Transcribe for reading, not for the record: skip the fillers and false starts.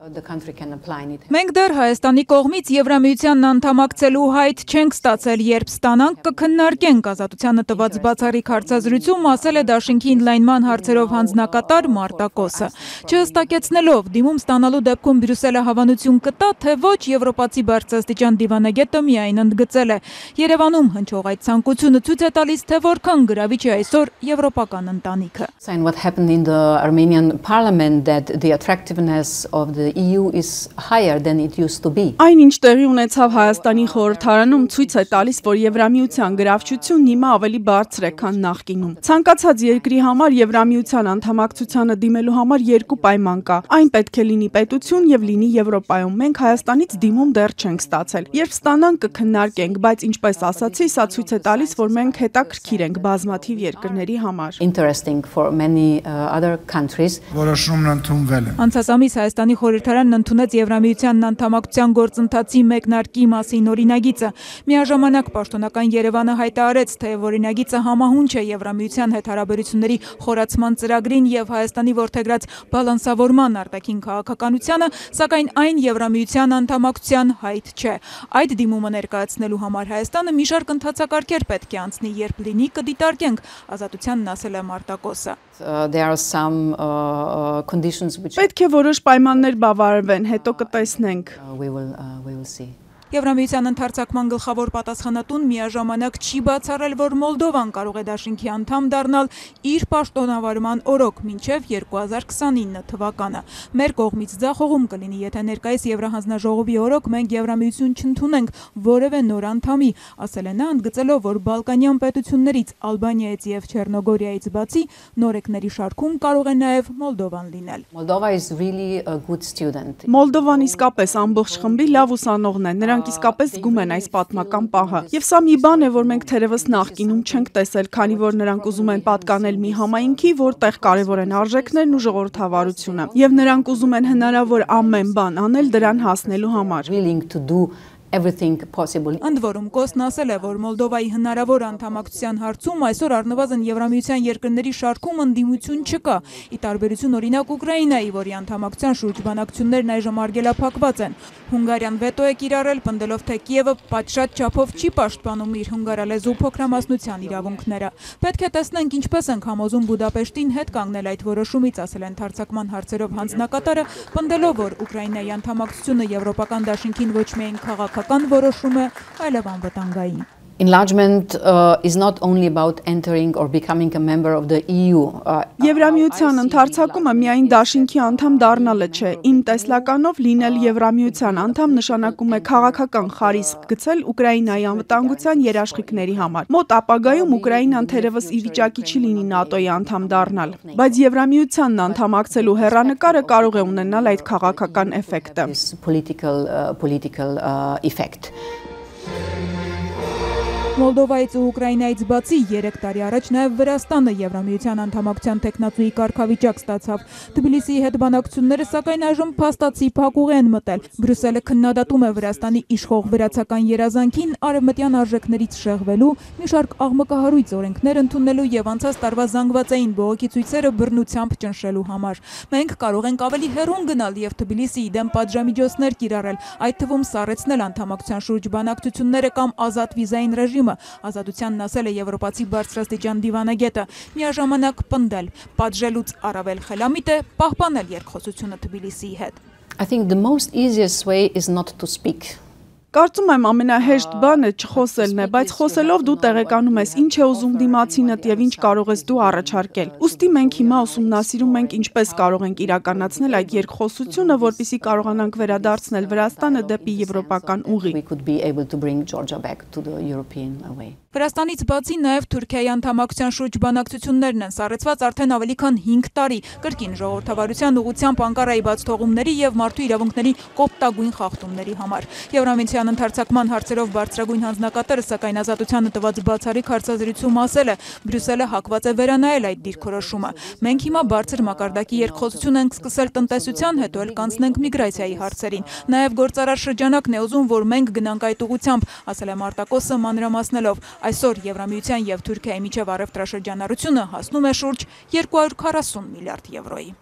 Մենք դեռ Հայաստանի կողմից Եվրամիությանն անդամակցելու հայտ չենք ստացել, երբ ստանանք կքննարկենք, ազատությանը տված բացառիկ հարցազրույցում ասել է Դաշինքի ընդլայնման հարցերով հանձնակատար Մարտակոսը։ Չհստակեցնելով դիմում ստանալու դեպքում Բրյուսելը հավանություն կտա, թե ոչ, եվրոպացի բարձրաստիճան դիվանագետը միայն ընդգծել է. Երևանում հնչող այդ ցանկությունը ցույց է տալիս, թե որքան գրավիչ է այսօր եվրոպական ընտանիքը։ EU is higher than it used to be. Այն ինչ տեղի ունեցավ Հայաստանի խորհրդարանում ցույց է տալիս, որ Եվրամիության գրավչությունն հիմա ավելի բարձր է, քան նախկինում։ Ցանկացած երկրի համար Եվրամիության անդամակցությանը դիմելու համար երկու պայման կա։ Այն պետք է լինի պետություն եւ լինի Եվրոպայում։ Մենք Հայաստանից դիմում դեռ չենք ստացել։ Երբ ստանանք կքննարկենք, բայց ինչպես ասացի, սա ցույց է տալիս, որ մենք հետաքրքիր ենք բազմաթիվ երկրների համար։ Interesting for many other countries. Որոշումն ընդունվել է։ Անցած ամիս Հայաստանի խորհրդարանն ընդունեց Եվրամիությանն անդամակցության գործընթացի մեկնարկի մասին օրինագիծը։ Միաժամանակ պաշտոնական Երևանը հայտարարեց, թե օրինագիծը համահունչ է Եվրամիության հետ հարաբերությունների խորացման ծրագրին եւ Հայաստանի որդեգրած բալանսավորման արտաքին քաղաքականությանը, սակայն այն Եվրամիության անդամակցության հայտ չէ։ Այդ դիմումը ներկայացնելու համար Հայաստանը մի շարք ընթացակարգեր պետք է անցնի, երբ լինի կդիտարկենք, ազատությանն ասել է Մարտակոսը։ There are some conditions which պետք է որոշ պայմաններ բավարարվեն, հետո կտեսնենք։ we will see. Եվրամիության ընդարձակման գլխավոր պատասխանատուն միաժամանակ չի բացառել, որ Մոլդովան կարող է Դաշինքի անդամ դառնալ իր պաշտոնավարման օրոք մինչև 2029 թվականը։ Մեր կողմից ձախողում կլինի, եթե ներկայիս Եվրահանձնաժողովի օրոք մենք Եվրամիություն չընդունենք որևէ նոր անդամի, ասել է նա, ընդգծելով, որ Բալկանյան պետություններից Ալբանիայից եւ Չեռնոգորիայից բացի նորեկների շարքում կարող է նաեւ Մոլդովան լինել։ Moldova is really a good student. Մոլդովան իսկապես ամբողջ խմբի լավ ուսանողն է, նրանք իսկապես զգում են այս պատմական պահը։ Եվ սա մի բան է, որ մենք թերևս նախկինում չենք տեսել, քանի որ նրանք ուզում են պատկանել մի համայնքի, որտեղ կարևոր են արժեքներն ու ժողովրդավարությունը։ Եվ նրանք ուզում են հնարավոր ամեն բան անել դրան հասնելու համար։ Willing to do everything possible. Ընդ որում Կոսն ասել է, որ Մոլդովայի հնարավոր անդամակցության հարցում այսօր առնվազն Եվրամիության երկրների շարքում ընդդիմություն չկա, ի տարբերություն օրինակ Ուկրաինայի, որի անդամակցության շուրջ բանակցություններն այժմ արգելափակված են։ Հունգարիան վետո է կիրառել, պնդելով, թե Կիևը պատշաճ չափով չի պաշտպանում իր հունգարալեզու փոքրամասնության իրավունքները։ Պետք է տեսնենք ինչպես ենք համոզում Բուդապեշտին հետ կանգնել այդ որոշումից, ասել են ընդարձակման հարցերով հանձնակատարը, պնդելով, որ Ուկրաինայի անդամակցությունը Եվրոպական դաշինքին ոչ միայն քաղաքական որոշում է, այլև անվտանգային։ Enlargement is not only about entering or becoming a member of the EU. Եվրամիության ընդարձակումը միայն դաշինքի անդամ դառնալը չէ։ Իմ տեսլականով լինել Եվրամիության անդամ նշանակում է քաղաքական խարիսք գցել Ուկրաինայի անվտանգության երաշխիքների համար։ Մոտ ապագայում Ուկրաինան թերևս ի վիճակի չի լինի ՆԱՏՕ-ի անդամ դառնալ, բայց Եվրամիությանն անդամակցելու հեռանկարը կարող է ունենալ այդ քաղաքական էֆեկտը։ Political effect. Մոլդովայից ու Ուկրաինայից բացի 3 տարի առաջ նաև Վրաստանը Եվրամիության անդամակցության տեխնացուի կարգավիճակ ստացավ։ Թբիլիսիի հետ բանակցությունները սակայն այժմ փաստացի փակուղի են մտել։ Բրյուսելը քննադատում է Վրաստանի իշխող վրացական երազանքին արևմտյան արժեքներից շեղվելու, մի շարք աղմկահարույց օրենքներ ընդունելու եւ անցած տարվա զանգվածային բողոքի ցույցերը բռնությամբ ճնշելու համար։ Մենք կարող ենք ավելի հեռուն գնալ եւ Թբիլիսիի դեմ պատժամիջոցներ կիրառել, այդ թվում սառեցնել անդամակցության շուրջ բանակցությունները կամ ազատ վիզային ռեժիմը, ազատությանն ասել է եվրոպացի բարձրաստիճան դիվանագետը, միաժամանակ պնդել, պատժելուց առավել խելամիտ է պահպանել երկխոսությունը Թբիլիսիի հետ։ I think the most easiest way is not to speak. Կարծում եմ ամենահեշտ բանը չխոսելն է, բայց խոսելով դու տեղեկանում ես ինչ է ուզում դիմացինդ եւ ինչ կարող ես դու առաջարկել։ Ուստի մենք հիմա ուսումնասիրում ենք ինչպես կարող ենք իրականացնել այդ երկխոսությունը, որպեսզի կարողանանք վերադարձնել Վրաստանը դեպի եվրոպական ուղի։ Վրաստանից բացի նաև Թուրքիայի անդամակցության շուրջ բանակցություններն են սառեցված արդեն ավելի քան 5 տարի, կրկին ժողովրդավարության ուղղությամբ Անկարայի բացթողումների եւ մարդու իրավունքների կոպտագույն խախտումների համար։ Եվրամիության ընդարձակման հարցերով բարձրագույն հանձնակատարը սակայն ազատությանը տված բացառիկ հարցազրույցում ասել է, Բրյուսելը հակված է վերանայել այդ դիրքորոշումը։ Մենք հիմա բարձր մակարդակի երկխոսություն ենք սկսել տնտեսության, հետո էլ կանցնենք միգրացիայի հարցերին։ Նաև գործարար շրջանակն է ուզում, որ մենք գնանք այդ ուղղությամբ, ասել է Մարտակոսը մանրամասնելով։ Այսօր Եվրամիության եւ Թուրքիայի միջև առևտրաշրջանառությունը հասնում է շուրջ 240 միլիարդ եվրոյի։